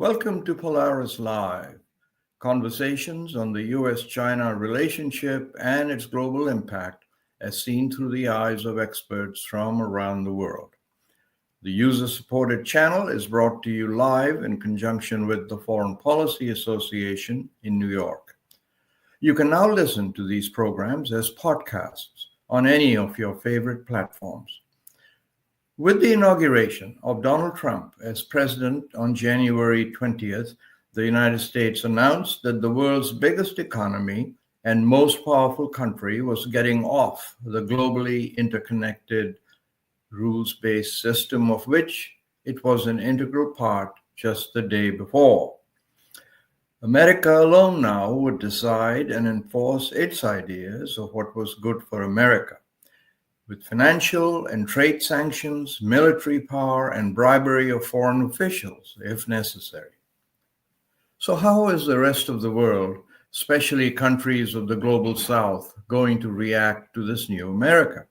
Welcome to Polaris-Live, conversations on the US-China relationship and its global impact as seen through the eyes of experts from around the world. The user-supported channel is brought to you live in conjunction with the Foreign Policy Association in New York. You can now listen to these programs as podcasts on any of your favorite platforms. With the inauguration of Donald Trump as president on January 20th, the United States announced that the world's biggest economy and most powerful country was getting off the globally interconnected, rules-based system of which it was an integral part just the day before. America alone now would decide and enforce its ideas of what was good for America, with financial and trade sanctions, military power, and bribery of foreign officials, if necessary. So how is the rest of the world, especially countries of the global south, going to react to this new America?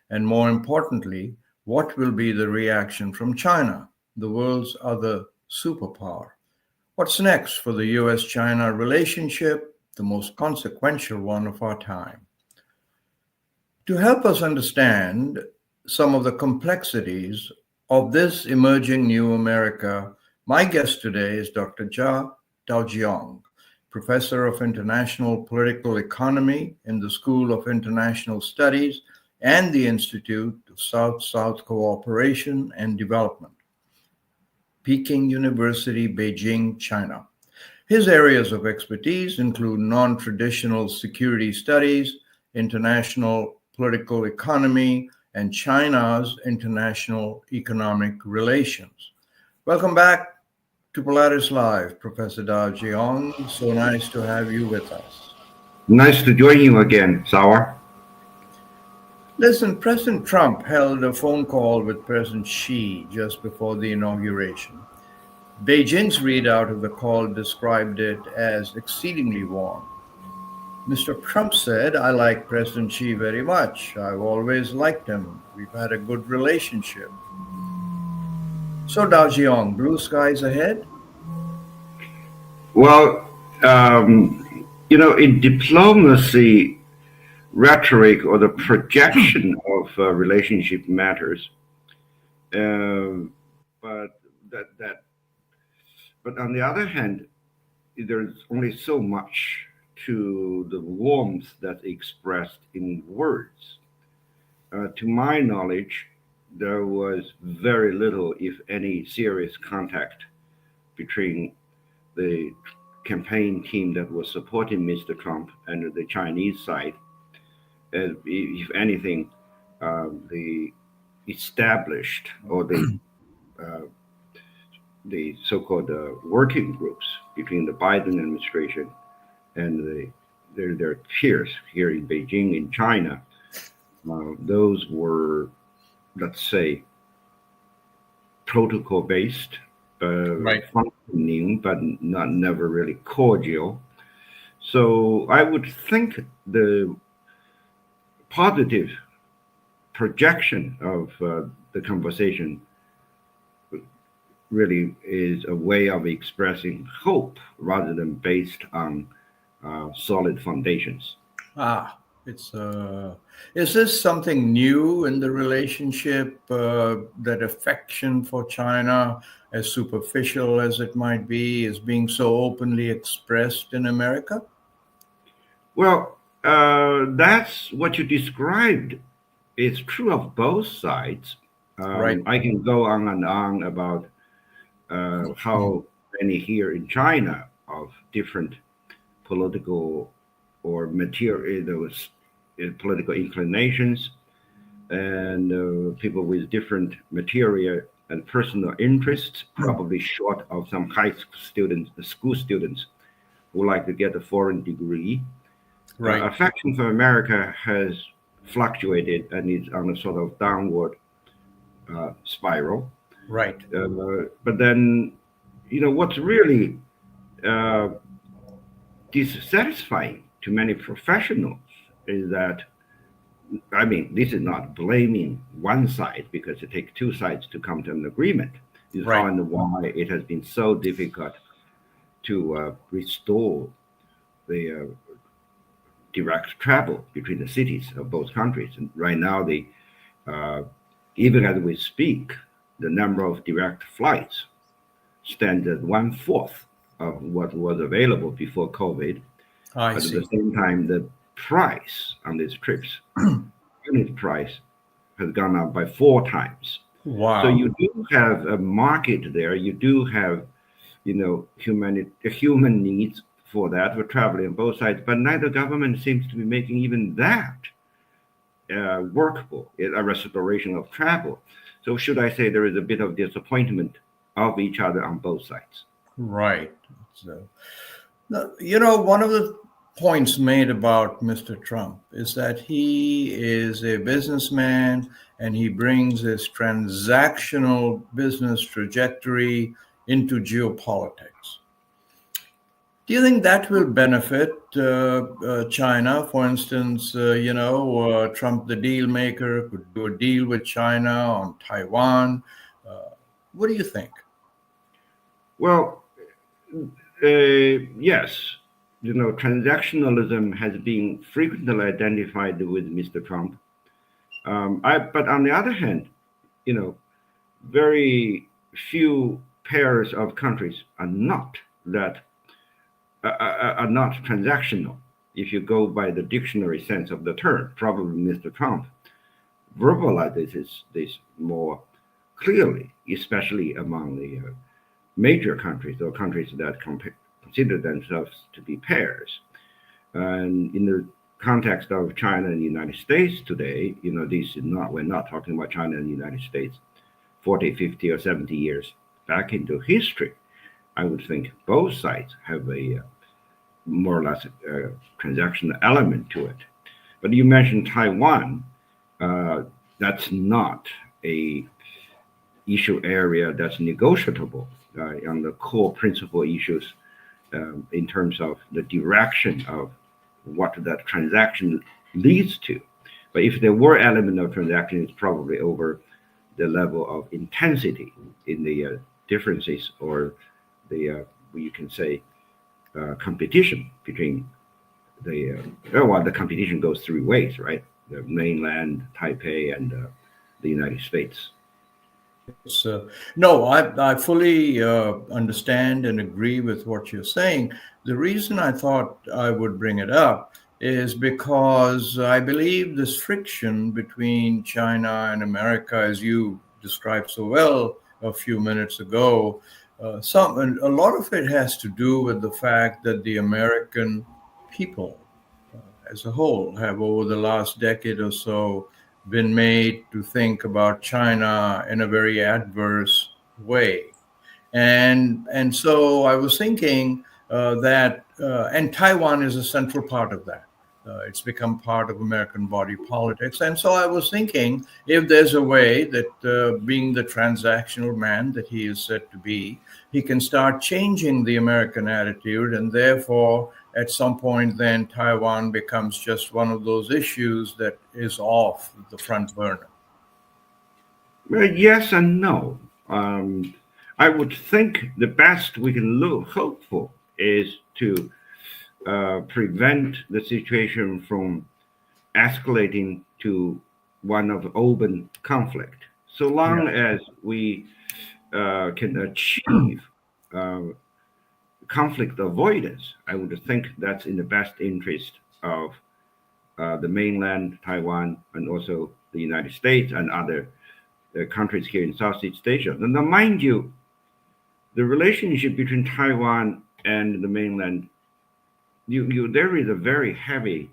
And more importantly, what will be the reaction from China, the world's other superpower? What's next for the US-China relationship, the most consequential one of our time? To help us understand some of the complexities of this emerging new America, my guest today is Dr. ZHA Daojiong, Professor of International Political Economy in the School of International Studies and the Institute of South-South Cooperation and Development, Peking University, Beijing, China. His areas of expertise include non-traditional security studies, international political economy, and China's international economic relations. Welcome back to Polaris-Live, Professor Daojiong. So nice to have you with us. Nice to join you again, Sauer. Listen, President Trump held a phone call with President Xi just before the inauguration. Beijing's readout of the call described it as exceedingly warm. Mr. Trump said, "I like President Xi very much. I've always liked him. We've had a good relationship." So, Daojiong, blue skies ahead? Well, in diplomacy, rhetoric or the projection of relationship matters. But on the other hand, there's only so much to the warmth that's expressed in words. To my knowledge, there was very little, if any, serious contact between the campaign team that was supporting Mr. Trump and the Chinese side. If anything, the established or the so-called working groups between the Biden administration and their peers here in Beijing, in China, those were, let's say, protocol-based, functioning, but never really cordial. So I would think the positive projection of the conversation really is a way of expressing hope rather than based on solid foundations. Is this something new in the relationship, that affection for China, as superficial as it might be, is being so openly expressed in America? Well, that's what you described. It's true of both sides. Right. I can go on and on about how many here in China of different political or material, political inclinations, and people with different material and personal interests, probably short of some school students who like to get a foreign degree. Right. Affection for America has fluctuated and is on a sort of downward spiral. Right. But then, what's really dissatisfying to many professionals is that, this is not blaming one side because it takes two sides to come to an agreement. is how Right. and why it has been so difficult to restore the direct travel between the cities of both countries. And right now, uh, even as we speak, the number of direct flights stands at 1/4 of what was available before COVID. I But at the see. same time, the price on these trips, unit price, has gone up by 4 times. So Wow. you do have a market there. You do have, human needs for that for traveling on both sides. But neither government seems to be making even that workable, a restoration of travel. So should I say there is a bit of disappointment of each other on both sides? Right. So, now, one of the points made about Mr. Trump is that he is a businessman and he brings his transactional business trajectory into geopolitics. Do you think that will benefit China? For instance, Trump, the deal maker, could do a deal with China on Taiwan. Uh, what do you think? Well, yes. Transactionalism has been frequently identified with Mr. Trump. But on the other hand, you know, very few pairs of countries are not transactional. If you go by the dictionary sense of the term, probably Mr. Trump verbalizes this more clearly, especially among the major countries or countries that consider themselves to be pairs. And in the context of China and the United States today, this is not, we're not talking about China and the United States 40, 50, or 70 years back into history. I would think both sides have a more or less transactional element to it. But you mentioned Taiwan. That's not a issue area that's negotiable on the core principle issues in terms of the direction of what that transaction leads to. But if there were element of transaction, it's probably over the level of intensity in the differences or the you can say competition between the competition goes three ways, right? The mainland, Taipei, and the United States. So, no, I fully understand and agree with what you're saying. The reason I thought I would bring it up is because I believe this friction between China and America, as you described so well a few minutes ago, a lot of it has to do with the fact that the American people as a whole have over the last decade or so been made to think about China in a very adverse way. And so I was thinking and Taiwan is a central part of that. It's become part of American body politics. And so I was thinking if there's a way that being the transactional man that he is said to be, he can start changing the American attitude. And therefore, at some point, then Taiwan becomes just one of those issues that is off the front burner. Well, yes and no. I would think the best we can hope for is to prevent the situation from escalating to one of open conflict. So Yeah. long as we can achieve uh, conflict avoidance, I would think that's in the best interest of the mainland, Taiwan, and also the United States and other countries here in Southeast Asia. Now, mind you, the relationship between Taiwan and the mainland, there is a very heavy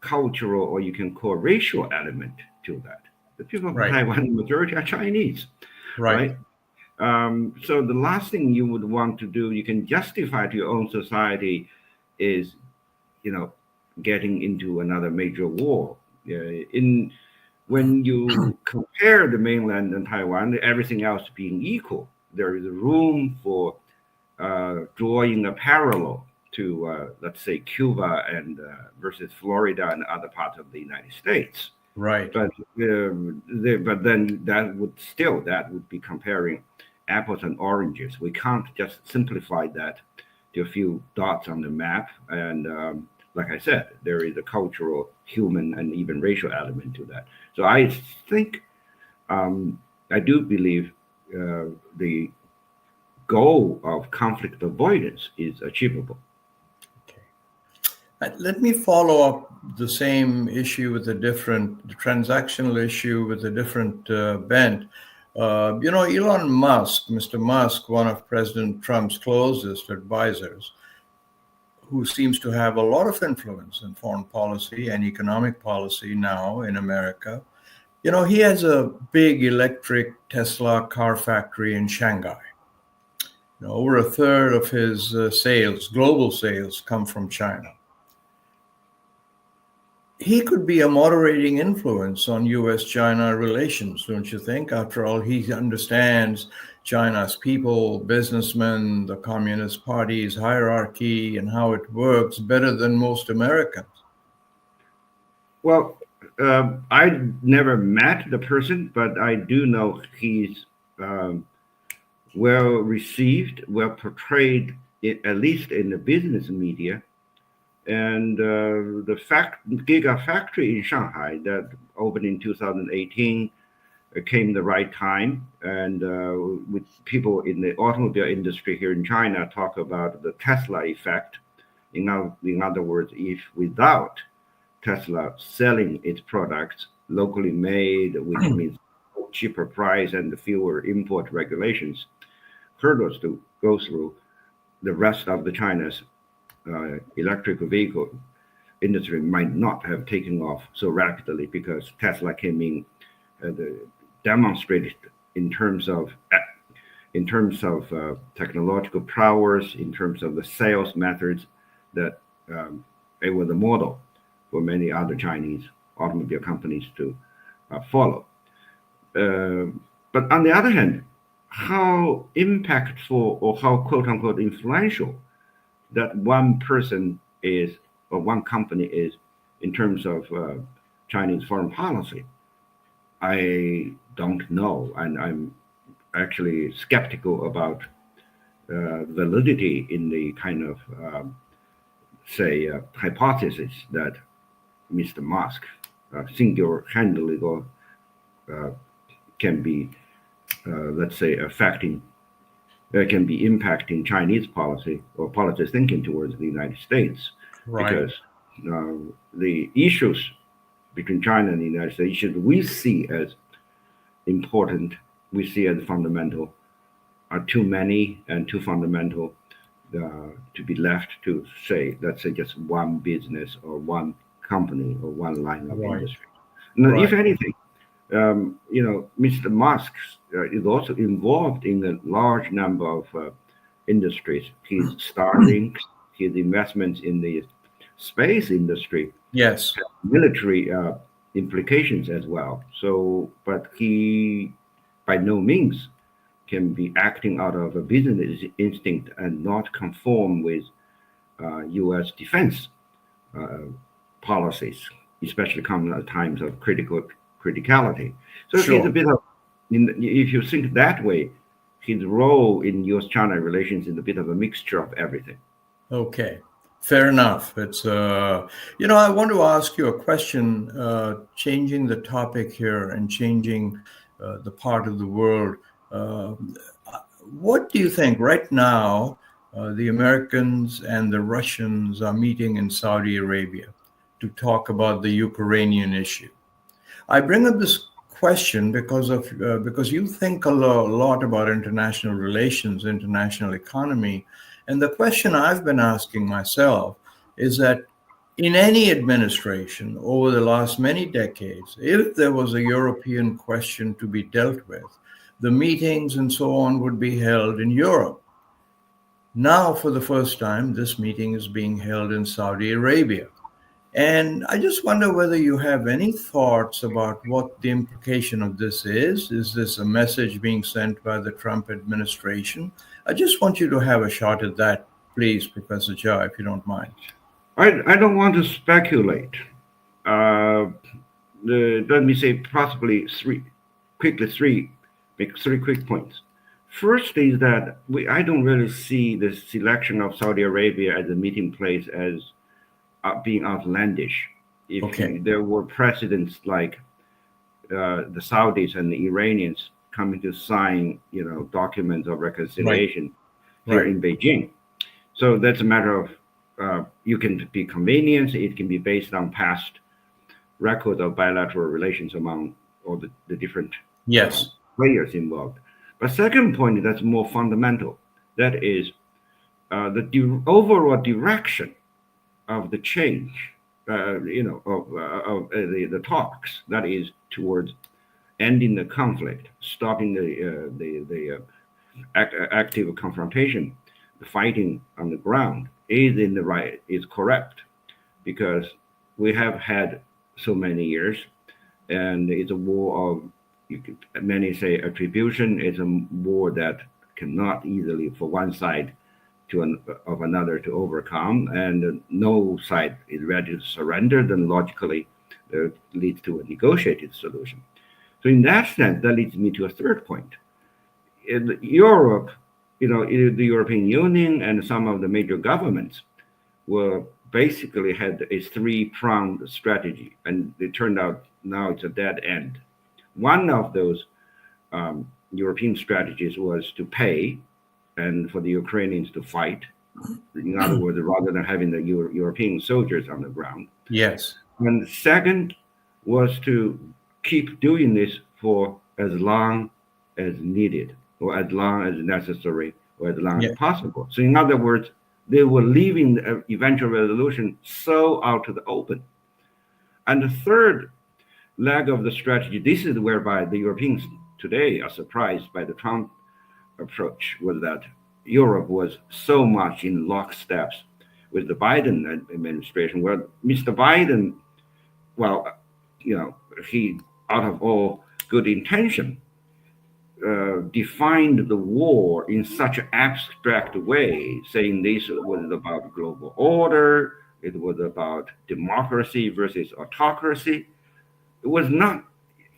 cultural, or you can call racial element to that. The people of Right. Taiwan, the majority are Chinese, Right. right? So the last thing you would want to do, you can justify to your own society, is, getting into another major war. When you compare the mainland and Taiwan, everything else being equal, there is room for drawing a parallel to, let's say, Cuba and versus Florida and other parts of the United States. Right. But then that would be comparing apples and oranges. We can't just simplify that to a few dots on the map. And like I said, there is a cultural, human, and even racial element to that. So I think, I do believe the goal of conflict avoidance is achievable. Okay. Let me follow up the same issue with the transactional issue with a different bent. Elon Musk, Mr. Musk, one of President Trump's closest advisors, who seems to have a lot of influence in foreign policy and economic policy now in America. He has a big electric Tesla car factory in Shanghai. Over a third of his global sales, come from China. He could be a moderating influence on US-China relations, don't you think? After all, he understands China's people, businessmen, the Communist Party's hierarchy, and how it works better than most Americans. Well, I never met the person, but I do know he's well received, well portrayed, at least in the business media. And the Gigafactory in Shanghai that opened in 2018 came the right time. And with people in the automobile industry here in China talk about the Tesla effect. In other words, if without Tesla selling its products locally made, which means cheaper price and fewer import regulations, hurdles to go through, the rest of the China's electric vehicle industry might not have taken off so rapidly, because Tesla came in demonstrated in terms of technological prowess, in terms of the sales methods, that it was a model for many other Chinese automobile companies to follow. But on the other hand, how impactful or how quote unquote influential that one person is or one company is in terms of Chinese foreign policy, I don't know. And I'm actually skeptical about validity in the kind of, hypothesis that Mr. Musk single-handedly can be, can be impacting Chinese policy or policy thinking towards the United States. Right. Because the issues between China and the United States, issues we see as important, we see as fundamental, are too many and too fundamental to be left to let's say just one business or one company or one line of industry. Now, if anything, Mr. Musk is also involved in a large number of industries. His Starlink, his investments in the space industry, yes, have military implications as well. So, but he by no means can be acting out of a business instinct and not conform with U.S. defense policies, especially coming at times of criticality. So He's a bit of, if you think that way, his role in U.S.-China relations is a bit of a mixture of everything. Okay, fair enough. It's I want to ask you a question, changing the topic here and changing the part of the world. What do you think right now? The Americans and the Russians are meeting in Saudi Arabia to talk about the Ukrainian issue. I bring up this question because you think a lot about international relations, international economy, and the question I've been asking myself is that in any administration over the last many decades, if there was a European question to be dealt with, the meetings and so on would be held in Europe. Now, for the first time, this meeting is being held in Saudi Arabia. And I just wonder whether you have any thoughts about what the implication of this is. Is this a message being sent by the Trump administration? I just want you to have a shot at that, please, Professor Jha, if you don't mind. I don't want to speculate. Let me say possibly three quick points. First is that I don't really see the selection of Saudi Arabia as a meeting place as being outlandish. Okay. There were precedents like the Saudis and the Iranians coming to sign, documents of Right. reconciliation here Right. in Beijing. So that's a matter of you can be convenience. It can be based on past record of bilateral relations among all the different uh, Yes. players involved. But second point that's more fundamental. That is the overall direction of the change, of the talks. That is towards ending the conflict, stopping the active confrontation, the fighting on the ground is correct because we have had so many years, and it's a war of many say attribution. It's a war that cannot easily for one side of another to overcome, and no side is ready to surrender. Then logically, leads to a negotiated solution. So in that sense, that leads me to a third point. In Europe, the European Union and some of the major governments were basically had a three-pronged strategy, and it turned out now it's a dead end. One of those European strategies was to pay and for the Ukrainians to fight. In other words, rather than having the European soldiers on the ground. Yes. And second was to keep doing this for as long as needed, or as long as necessary, or as long Yeah. as possible. So, in other words, they were leaving the eventual resolution so out to the open. And the third leg of the strategy, this is whereby the Europeans today are surprised by the Trump approach, was that Europe was so much in lockstep with the Biden administration. Well, Mr. Biden, well, he, out of all good intention, defined the war in such an abstract way, saying this was about global order, it was about democracy versus autocracy. It was not,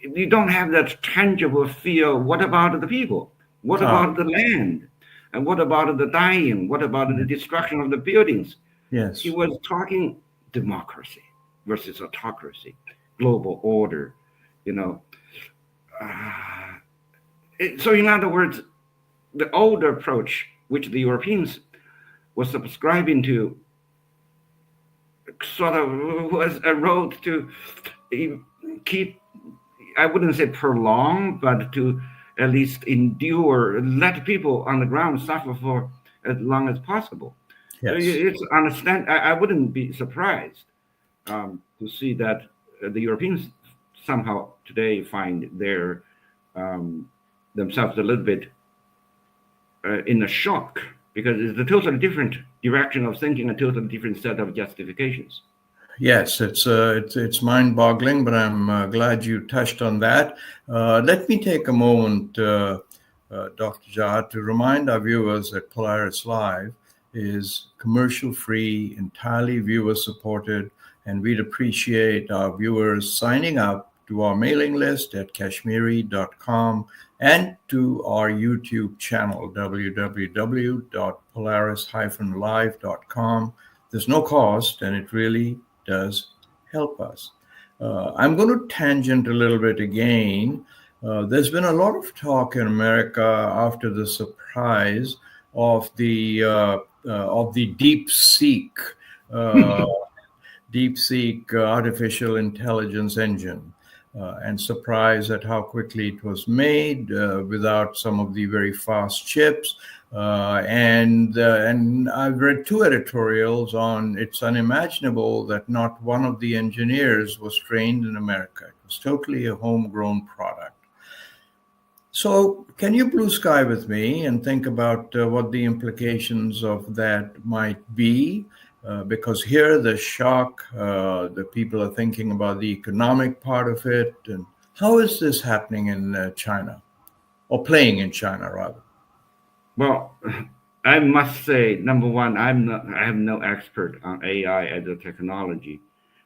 you don't have that tangible feel. What about the people? What Ah, about the land? And what about the dying? What about the destruction of the buildings? He yes. was talking democracy versus autocracy, global order, you know. So, in other words, the old approach, which the Europeans were subscribing to, sort of was a road to keep, I wouldn't say prolong, but to at least endure, let people on the ground suffer for as long as possible. So Yes. it's understand. I wouldn't be surprised to see that the Europeans somehow today find their themselves a little bit in a shock because it's a totally different direction of thinking, a totally different set of justifications. Yes, it's mind-boggling, but I'm glad you touched on that. Let me take a moment, Dr. Jha, to remind our viewers that Polaris Live is commercial-free, entirely viewer-supported, and we'd appreciate our viewers signing up to our mailing list at kashmiri.com and to our YouTube channel, www.polaris-live.com. There's no cost, and it really does help us. I'm going to tangent a little bit again. There's been a lot of talk in America after the surprise of the DeepSeek artificial intelligence engine, and surprised at how quickly it was made without some of the very fast chips. And I've read two editorials on it's unimaginable that not one of the engineers was trained in America. It was totally a homegrown product. So can you blue sky with me and think about what the implications of that might be? Because here the shock, the people are thinking about the economic part of it. And how is this happening in China, or playing in China, rather? Well, I must say, number one, I am no expert on AI as a technology,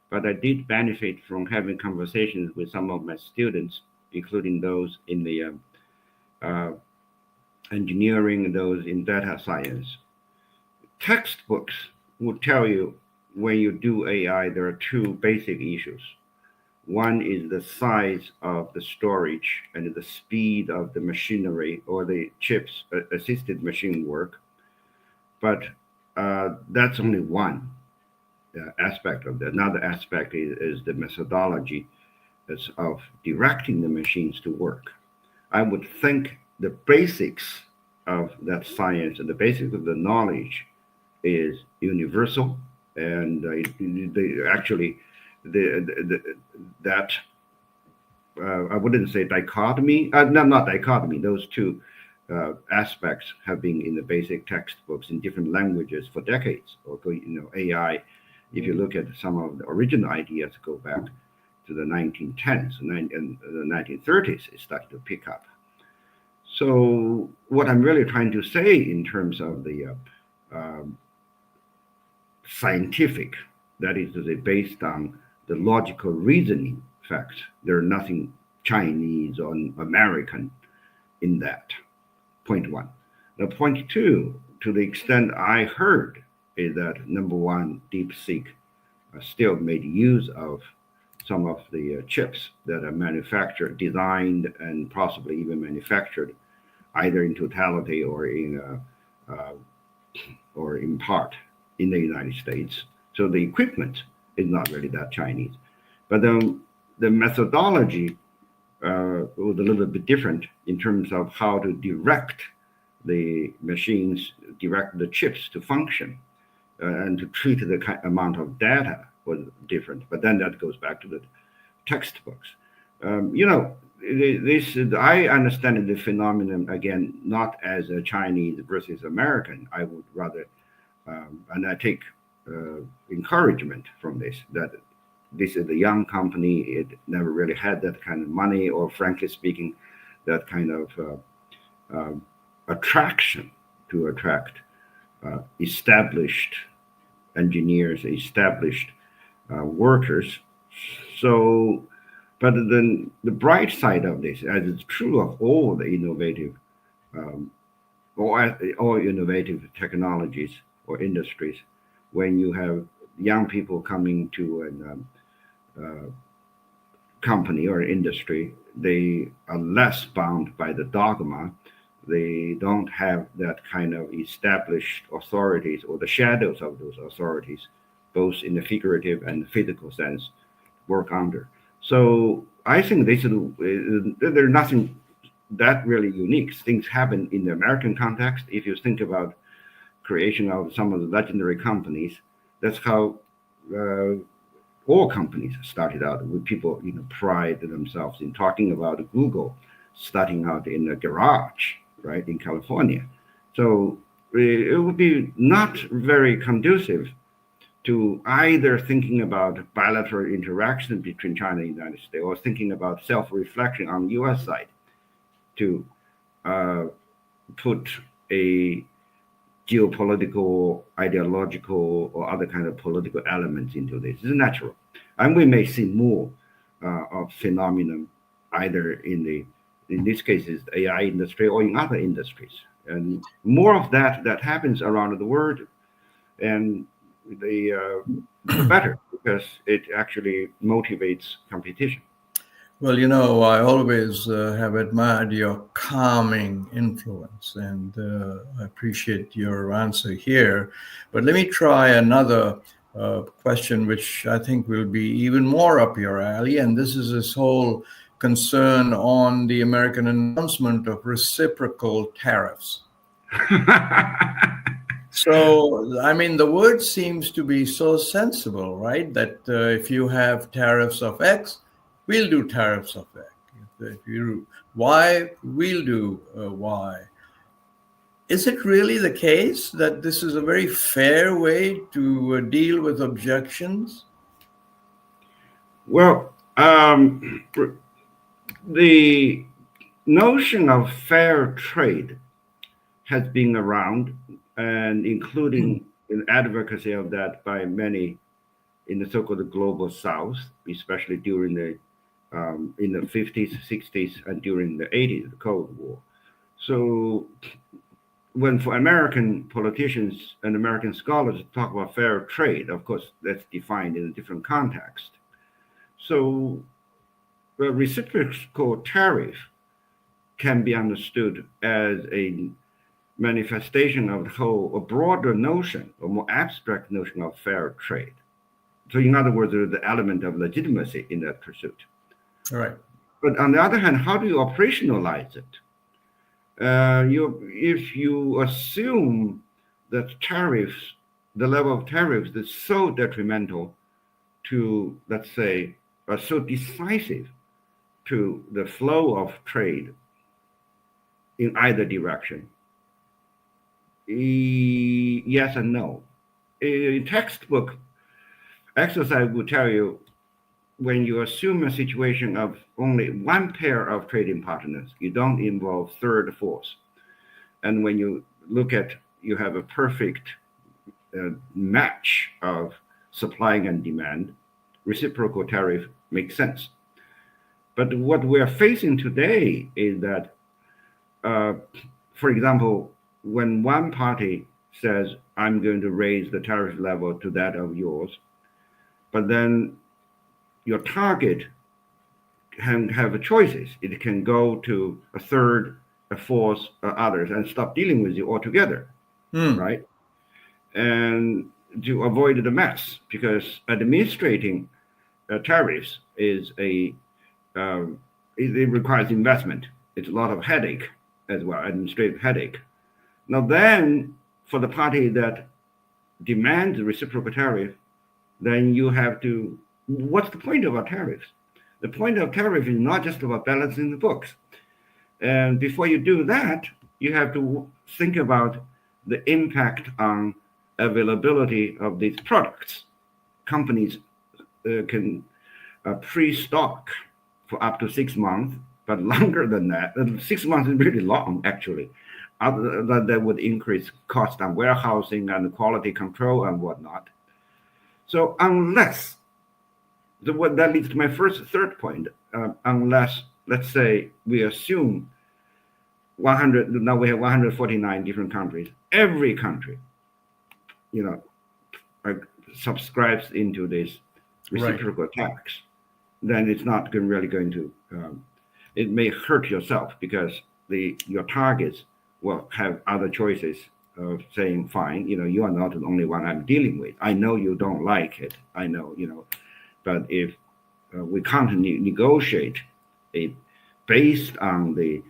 but I did benefit from having conversations with some of my students, including those in the uh, engineering, those in data science. Textbooks will tell you when you do AI, there are two basic issues. One is the size of the storage and the speed of the machinery or the chips assisted machine work. But that's only one aspect of that. Another aspect is the methodology of directing the machines to work. I would think the basics of that science and the basics of the knowledge is universal, and actually that I wouldn't say dichotomy. No, not dichotomy. Those two aspects have been in the basic textbooks in different languages for decades. Although AI, if you look at some of the original ideas, go back to the 1910s and the 1930s, it started to pick up. So what I'm really trying to say in terms of the scientific, that is to say, based on the logical reasoning facts, there's nothing Chinese or American in that. Point one. Now, point two, to the extent I heard, is that number one, DeepSeek still made use of some of the chips that are manufactured, designed, and possibly even manufactured either in totality or in part in the United States. So the equipment is not really that Chinese. But then the methodology was a little bit different in terms of how to direct the machines, direct the chips to function, and to treat the amount of data was different. But then that goes back to the textbooks. I understand the phenomenon again not as a Chinese versus American. I would rather, and I take encouragement from this, that this is a young company. It never really had that kind of money, or frankly speaking, that kind of attraction to attract established engineers, established workers. So, but then the bright side of this, as it's true of all the innovative, all innovative technologies or industries, when you have young people coming to a company or industry, they are less bound by the dogma. They don't have that kind of established authorities or the shadows of those authorities, both in the figurative and physical sense, work under. So I think there's nothing that really unique. Things happen in the American context. If you think about creation of some of the legendary companies, that's how all companies started out, with people pride themselves in talking about Google starting out in a garage, right, in California. So it would be not very conducive to either thinking about bilateral interaction between China and the United States, or thinking about self-reflection on the US side, to put a geopolitical, ideological, or other kind of political elements into this. It's natural. And we may see more of phenomenon either in this case, is the AI industry or in other industries. And more of that happens around the world, and the better, because it actually motivates competition. Well, I always have admired your calming influence, and I appreciate your answer here. But let me try another question, which I think will be even more up your alley. And this is this whole concern on the American announcement of reciprocal tariffs. So, I mean, the word seems to be so sensible, right? That if you have tariffs of X, we'll do tariffs of X. If you Y, we'll do Y. Is it really the case that this is a very fair way to deal with objections? Well, the notion of fair trade has been around, and including an advocacy of that by many in the so-called global South, especially during the in the 50s, 60s, and during the 80s, the Cold War. So when for American politicians and American scholars talk about fair trade, of course, that's defined in a different context. So the reciprocal tariff can be understood as a manifestation of a broader notion, a more abstract notion of fair trade. So in other words, there's the element of legitimacy in that pursuit. All right. But on the other hand, how do you operationalize it? If you assume that tariffs, the level of tariffs is so detrimental to, let's say, so decisive to the flow of trade in either direction, yes and no. A textbook exercise will tell you when you assume a situation of only one pair of trading partners, you don't involve third force. And when you look at, you have a perfect match of supply and demand, reciprocal tariff makes sense. But what we're facing today is that, for example, when one party says, I'm going to raise the tariff level to that of yours, but then your target can have choices. It can go to a third, a fourth, or others and stop dealing with you altogether, right? And to avoid the mess, because administrating tariffs is it requires investment. It's a lot of headache as well, administrative headache. Now then, for the party that demands reciprocal tariff, then you have to, what's the point of our tariffs? The point of tariff is not just about balancing the books. And before you do that, you have to think about the impact on availability of these products. Companies can pre-stock for up to 6 months, but longer than that. 6 months is really long, actually. That would increase cost on warehousing and quality control and whatnot. So unless, that leads to my third point, unless, let's say, we assume 100, now we have 149 different countries, every country, subscribes into this reciprocal tax, then it's not really going to, it may hurt yourself because your targets will have other choices of saying, fine, you are not the only one I'm dealing with. I know you don't like it. I know, but if we can't negotiate based on the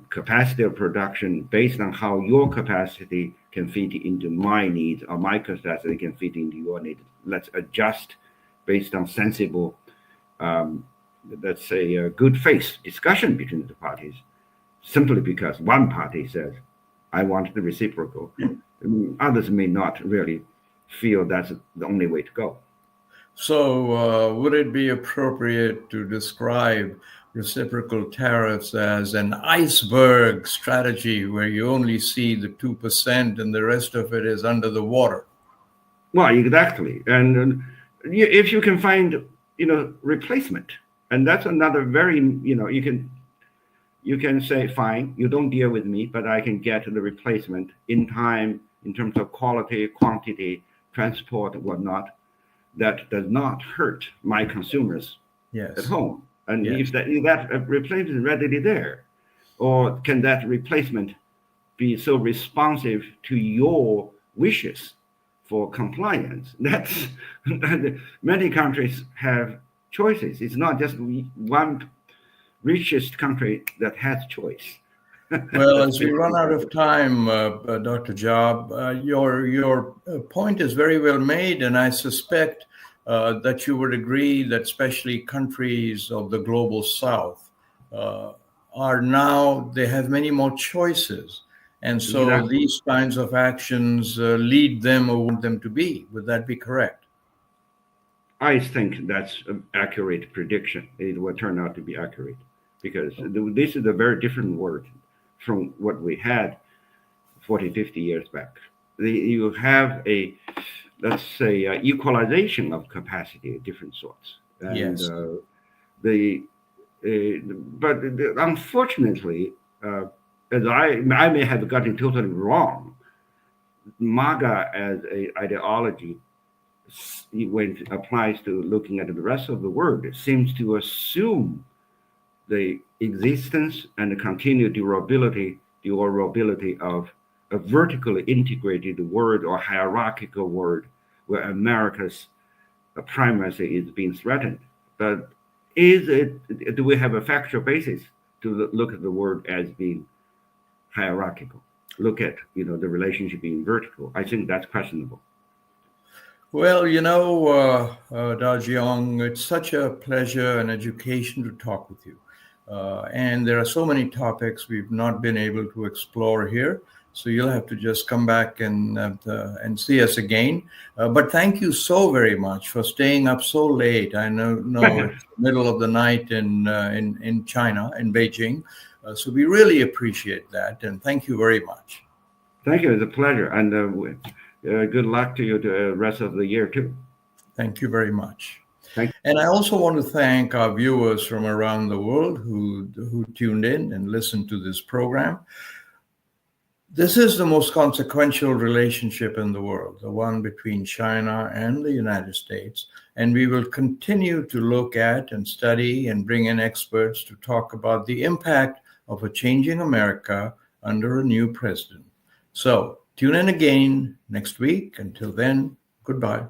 capacity of production, based on how your capacity can fit into my needs or my capacity can fit into your needs, let's adjust based on sensible, let's say, a good faith discussion between the parties, simply because one party says, I want the reciprocal. Others may not really feel that's the only way to go. So would it be appropriate to describe reciprocal tariffs as an iceberg strategy where you only see the 2% and the rest of it is under the water? Well, exactly. And if you can find, replacement, and that's another very, you can say, fine, you don't deal with me, but I can get the replacement in time, in terms of quality, quantity, transport, and whatnot, that does not hurt my consumers at home. And if that replacement is readily there, or can that replacement be so responsive to your wishes for compliance? That's many countries have choices. It's not just one richest country that has choice. Well, as we run out of time, Dr. Job, your point is very well made, and I suspect that you would agree that especially countries of the global south they have many more choices. And so these kinds of actions lead them or want them to be. Would that be correct? I think that's an accurate prediction. It will turn out to be accurate because this is a very different world from what we had 40, 50 years back. You have let's say, equalization of capacity of different sorts. And, but unfortunately, as I may have gotten totally wrong, MAGA as a ideology, when it applies to looking at the rest of the world, it seems to assume the existence and the continued durability of a vertically integrated world or hierarchical world where America's primacy is being threatened. But do we have a factual basis to look at the world as being hierarchical? Look at the relationship being vertical. I think that's questionable. Well, Daojiong, it's such a pleasure and education to talk with you. And there are so many topics we've not been able to explore here. So you'll have to just come back and see us again. But thank you so very much for staying up so late. I know it's the middle of the night in China, in Beijing. So we really appreciate that. And thank you very much. Thank you. It's a pleasure. And good luck to you the rest of the year, too. Thank you very much. Thank you. And I also want to thank our viewers from around the world who tuned in and listened to this program. This is the most consequential relationship in the world, the one between China and the United States. And we will continue to look at and study and bring in experts to talk about the impact of a changing America under a new president. So tune in again next week. Until then, goodbye.